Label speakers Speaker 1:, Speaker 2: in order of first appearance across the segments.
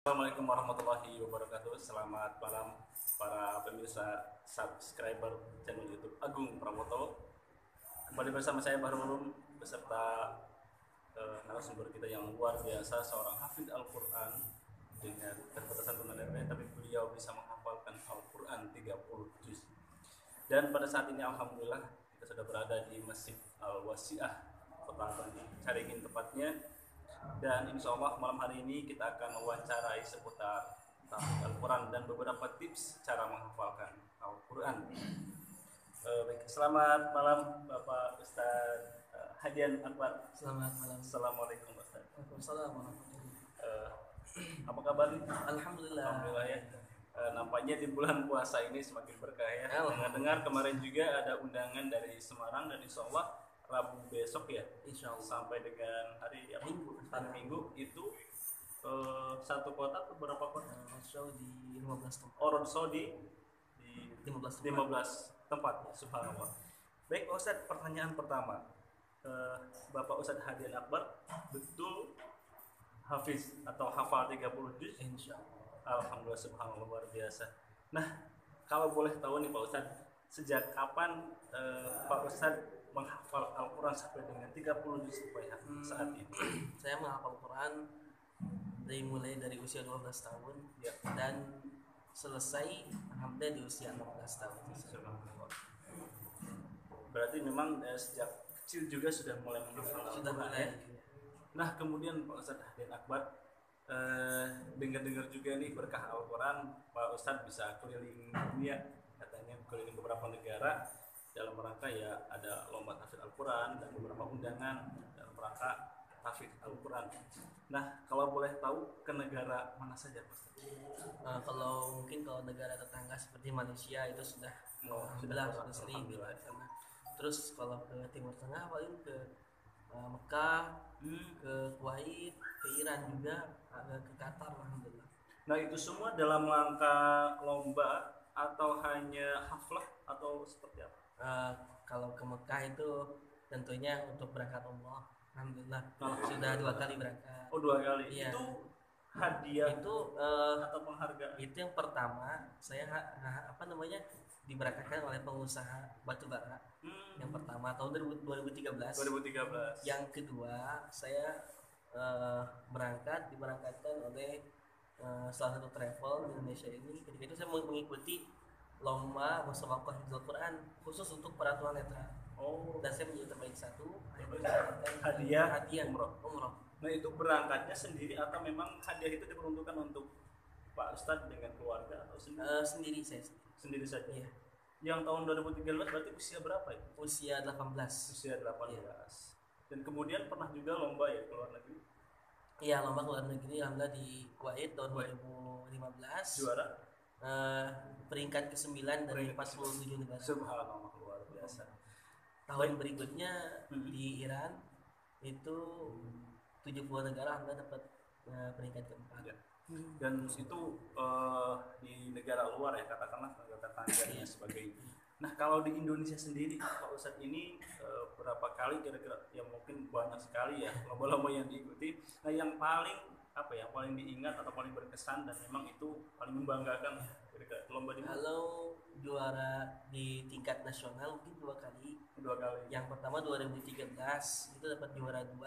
Speaker 1: Assalamualaikum warahmatullahi wabarakatuh. Selamat malam para pemirsa subscriber channel YouTube Agung Pramoto. Kembali bersama saya Bahrul Ulum beserta narasumber kita yang luar biasa, seorang hafid Al-Quran dengan keterbatasan tunanetra, tapi beliau bisa menghafalkan Al-Quran 30 juz. Dan pada saat ini alhamdulillah kita sudah berada di Masjid Al-Wasi'ah Kota Caringin tepatnya. Dan insya Allah malam hari ini kita akan mewawancarai seputar tahfidz Al-Quran dan beberapa tips cara menghafalkan Al-Quran. Baik, selamat malam Bapak Ustadz Hadian Akbar.
Speaker 2: Selamat malam.
Speaker 1: Assalamualaikum Ustadz.
Speaker 2: Waalaikumsalam warahmatullahi
Speaker 1: Apa kabar nih?
Speaker 2: Alhamdulillah.
Speaker 1: Alhamdulillah ya. Nampaknya di bulan puasa ini semakin berkah ya. Dengar kemarin juga ada undangan dari Semarang dan insya Allah Rabu besok ya,
Speaker 2: Insya Allah.
Speaker 1: sampai dengan hari Minggu itu satu kota atau berapa kota?
Speaker 2: Roadshow di 15 tempat.
Speaker 1: Roadshow di
Speaker 2: 15
Speaker 1: tempat ya, subhanallah. Baik Pak Ustadz, pertanyaan pertama, Bapak Ustadz Hadian Akbar betul hafiz atau hafal 30 juz?
Speaker 2: Insya Allah.
Speaker 1: Alhamdulillah, subhanallah, luar biasa. Nah, kalau boleh tahu nih Pak Ustadz, sejak kapan Pak Ustadz menghafal Al-Quran sampai dengan 30 juz sampai saat ini?
Speaker 2: Saya menghafal Quran mulai dari usia 12 tahun
Speaker 1: Ya.
Speaker 2: dan selesai alhamdulillah di usia 16 tahun.
Speaker 1: Berarti memang sejak kecil juga sudah mulai menghafal
Speaker 2: Sudah
Speaker 1: Al-Quran
Speaker 2: mulai.
Speaker 1: ya? Nah, kemudian Pak Ustadz Hadian Akbar, dengar-dengar juga nih berkah Al-Quran, Pak Ustadz bisa keliling dunia, katanya keliling beberapa negara dalam rangka ya ada lomba tahfidz Al-Quran dan beberapa undangan dalam rangka tahfidz Al-Quran. Nah, kalau boleh tahu ke negara mana saja Pak Ustadz?
Speaker 2: Kalau negara tetangga seperti Malaysia itu sudah alhamdulillah sudah sering gitu
Speaker 1: alhamdulillah.
Speaker 2: di sana. Terus kalau ke Timur Tengah paling ke Mekah, ke Kuwait, ke Iran juga, ke Qatar alhamdulillah.
Speaker 1: Nah, itu semua dalam rangka lomba atau hanya haflah atau seperti apa?
Speaker 2: Kalau ke Mekah itu tentunya untuk berangkat umroh, alhamdulillah sudah 2 kali berangkat.
Speaker 1: Oh, 2 kali.
Speaker 2: Iya.
Speaker 1: Itu hadiah
Speaker 2: Itu
Speaker 1: atau penghargaan?
Speaker 2: itu yang pertama saya diberangkatkan oleh pengusaha batubara. Yang pertama tahun 2013.
Speaker 1: 2013.
Speaker 2: Yang kedua saya diberangkatkan oleh salah satu travel di Indonesia ini. Ketika itu saya mengikuti lomba musabaqah hifdzul Quran khusus untuk para tunanetra.
Speaker 1: Oh,
Speaker 2: Dan saya menjadi terbaik satu.
Speaker 1: hadiah
Speaker 2: umroh.
Speaker 1: Nah, itu berangkatnya sendiri atau memang hadiah itu diperuntukkan untuk Pak Ustadz dengan keluarga atau sendiri?
Speaker 2: Sendiri saya.
Speaker 1: Sendiri saja.
Speaker 2: Iya.
Speaker 1: Yang tahun 2013 berarti usia berapa ya?
Speaker 2: Usia 18.
Speaker 1: Usia 18.
Speaker 2: Iya.
Speaker 1: Dan kemudian pernah juga lomba ya ke luar negeri?
Speaker 2: Iya, lomba ke luar negeri alhamdulillah di Kuwait tahun 2015.
Speaker 1: Juara?
Speaker 2: Peringkat ke-9 dari 47 negara.
Speaker 1: Subhanallah, luar biasa.
Speaker 2: Tahun berikutnya di Iran itu 70 negara alhamdulillah dapat peringkat ke-4.
Speaker 1: Ya. Dan itu di negara luar ya, katakanlah negara tetangga dan sebagainya. Nah, kalau di Indonesia sendiri Pak Ustadz ini berapa kali kira-kira, yang mungkin banyak sekali ya lomba-lomba yang diikuti. Nah, yang paling diingat atau paling berkesan dan memang itu paling membanggakan kira-kira lomba di mana?
Speaker 2: Kalau juara di tingkat nasional mungkin 2 kali.
Speaker 1: 2 kali.
Speaker 2: Yang pertama 2013 itu dapat juara 2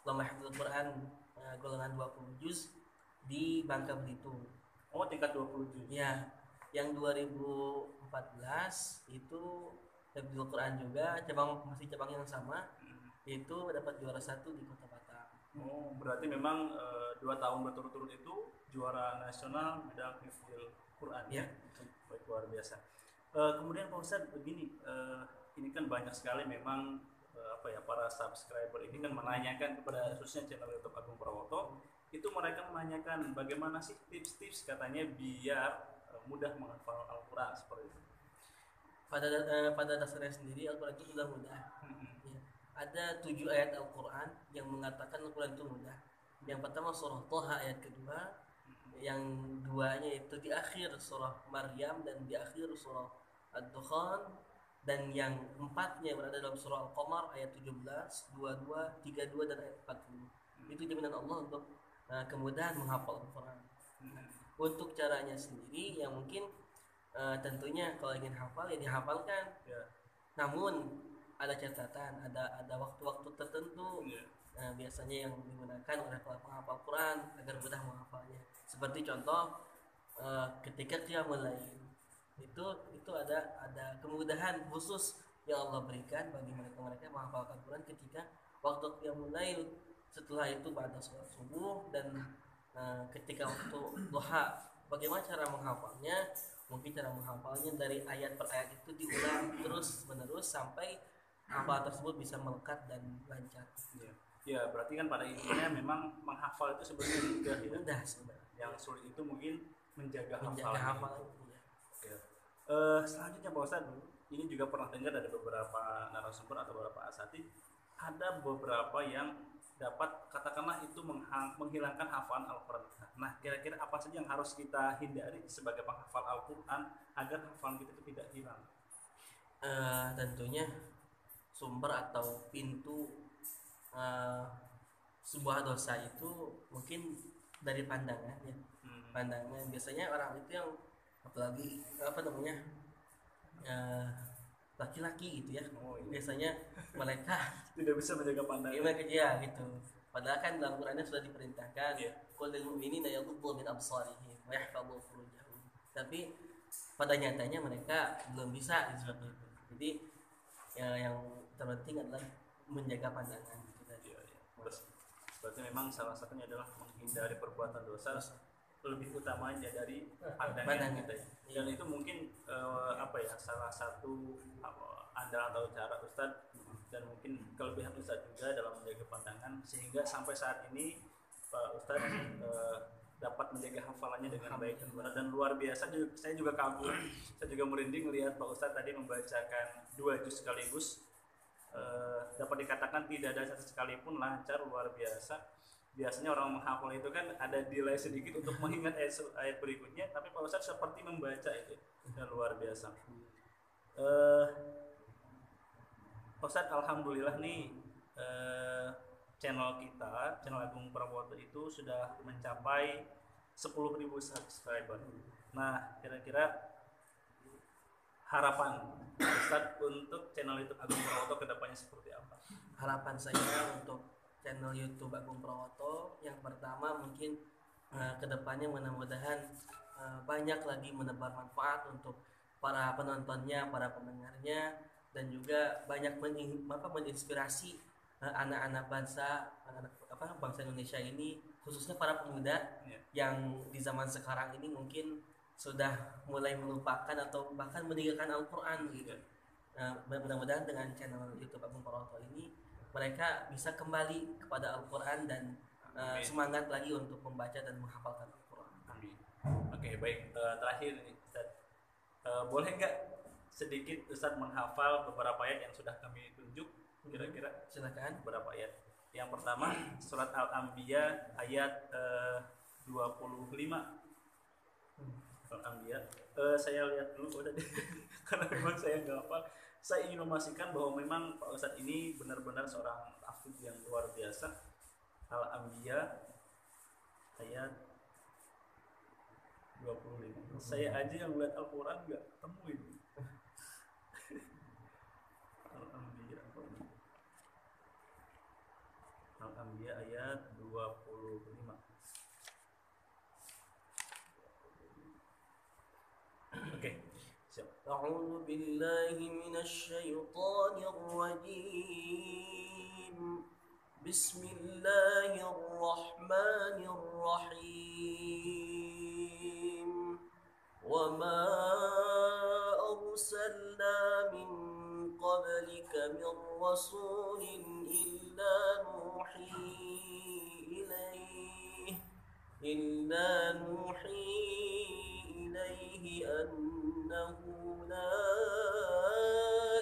Speaker 2: lomba hifdzul Quran golongan 20 juz di Bangka Belitung.
Speaker 1: Oh, tingkat 20 juz.
Speaker 2: Ya, yang 2014 itu hifdzul Quran juga, masih cabang yang sama, itu dapat juara 1 di Kota Batam.
Speaker 1: Oh, berarti memang 2 tahun berturut-turut itu juara nasional bidang hifdzul Quran ya. Baik, luar biasa. Kemudian Pak Ustadz begini, ini kan banyak sekali memang para subscriber ini kan menanyakan kepada khususnya channel YouTube Agung Prawoto, itu mereka menanyakan bagaimana sih tips-tips katanya biar mudah menghafal Al-Quran seperti itu.
Speaker 2: Pada dasarnya sendiri Al-Quran itu sudah mudah. Ya. Ada 7 ayat Al-Quran yang mengatakan Al-Quran itu mudah. Yang pertama surah Toha ayat kedua, yang duanya itu di akhir surah Maryam dan di akhir surah Ad-Dukhan, dan yang empatnya berada dalam surah Al-Qamar ayat 17, 22, 32 dan ayat 40. Itu jaminan Allah untuk kemudahan menghafal Al-Quran. Untuk caranya sendiri yang mungkin tentunya kalau ingin hafal ya dihafalkan.
Speaker 1: Ya.
Speaker 2: Namun ada catatan, ada waktu-waktu tertentu.
Speaker 1: Ya.
Speaker 2: Biasanya yang digunakan oleh para penghafal Quran agar mudah menghafalnya. Seperti contoh ketika qiyamul lail itu ada kemudahan khusus yang Allah berikan bagi mereka menghafalkan Quran ketika waktu qiyamul lail. Setelah itu pada sholat subuh dan ketika waktu duha. Bagaimana cara menghafalnya? Mungkin cara menghafalnya dari ayat per ayat itu diulang terus menerus sampai hafalan tersebut bisa melekat dan lancar.
Speaker 1: Ya, berarti kan pada intinya memang menghafal itu sebenarnya mudah ya.
Speaker 2: Mudah sebenarnya.
Speaker 1: Yang sulit itu mungkin menjaga
Speaker 2: Menjaga
Speaker 1: hafalan.
Speaker 2: hafalan.
Speaker 1: Oke. Selanjutnya Pak Ustadz, ini juga pernah dengar dari beberapa narasumber atau beberapa asatidz, ada beberapa yang dapat katakanlah itu menghilangkan hafalan Al-Quran. Nah, kira-kira apa saja yang harus kita hindari sebagai penghafal Al-Quran agar hafalan kita itu tidak hilang?
Speaker 2: Tentunya sumber atau pintu sebuah dosa itu mungkin dari pandangan ya. Pandangan biasanya orang itu yang apalagi laki-laki gitu ya. Biasanya mereka
Speaker 1: tidak bisa menjaga pandangan.
Speaker 2: Mereka ya gitu. Padahal kan dalam Qurannya sudah diperintahkan qul lil mu'minina yaghuddu min absarihim wa yahfazu furujahum. Tapi pada nyatanya mereka belum bisa seperti itu. Jadi yang terpenting adalah menjaga pandangan gitu tadi.
Speaker 1: Berarti memang salah satunya adalah menghindari perbuatan dosa lebih utamanya dari pandangan kita ya. Dan itu mungkin salah satu andalan atau cara Ustadz dan mungkin kelebihan Ustadz juga dalam menjaga pandangan sehingga sampai saat ini Pak Ustadz dapat menjaga hafalannya dengan baik dan luar biasa. Saya juga kagum, saya juga merinding melihat Pak Ustadz tadi membacakan 2 juz sekaligus. Dapat dikatakan tidak ada satu sekalipun lancar, luar biasa. Biasanya orang menghafal itu kan ada delay sedikit untuk mengingat ayat berikutnya, tapi Pak Ustadz seperti membaca itu dan luar biasa. Pak Ustadz, alhamdulillah nih channel kita, channel Agung Prawoto itu sudah mencapai 10.000 subscriber. Nah, kira-kira harapan Ustadz untuk channel YouTube Agung Prawoto kedepannya seperti apa?
Speaker 2: Harapan saya untuk channel YouTube Agung Prawoto yang pertama mungkin kedepannya mudah-mudahan banyak lagi menebar manfaat untuk para penontonnya, para pendengarnya, dan juga banyak menginspirasi anak-anak bangsa Indonesia ini, khususnya para pemuda yang di zaman sekarang ini mungkin sudah mulai melupakan atau bahkan meninggalkan Al-Quran gitu. Mudah-mudahan dengan channel YouTube Agung Prawoto ini mereka bisa kembali kepada Al-Quran dan semangat lagi untuk membaca dan menghafalkan Al-Quran.
Speaker 1: Amin. Oke, baik. Terakhir nih Ustaz, boleh nggak sedikit Ustaz menghafal beberapa ayat yang sudah kami tunjuk? Kira-kira
Speaker 2: silakan.
Speaker 1: Beberapa ayat. Yang pertama surat Al-Anbiya ayat 25. Al-Anbiya. Saya lihat dulu udah deh. Karena memang saya nggak hafal. Saya ingin memastikan bahwa memang Pak Ustadz ini benar-benar seorang hafid yang luar biasa. Al-Anbiya ayat 25. Saya aja yang lihat Al-Quran nggak temuin. Al-Anbiya ayat 25. Oke, siap.
Speaker 2: A'udzu billahi minasy syaithanir rajim. Bismillahirrahmanirrahim. Wa ma arsalna min qablika min rasulin illa nuhi ilaihi annahu la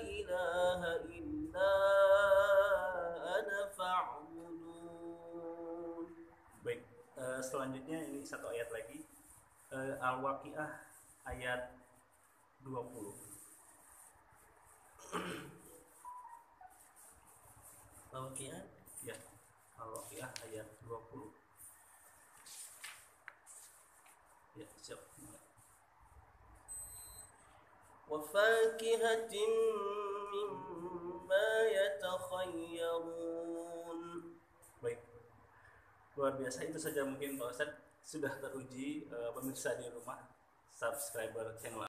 Speaker 2: ilaha illa ana fa'budun.
Speaker 1: Baik, selanjutnya ini satu ayat lagi, Al-Waqiah ayat 20.
Speaker 2: Al-Waqiah
Speaker 1: Ya, Al-Waqiah ayat 20. Ya, siap.
Speaker 2: وفاكهة مما يتخيرون.
Speaker 1: Baik, luar biasa, itu saja mungkin Pak Ustadz. Sudah teruji pemirsa di rumah, subscriber channel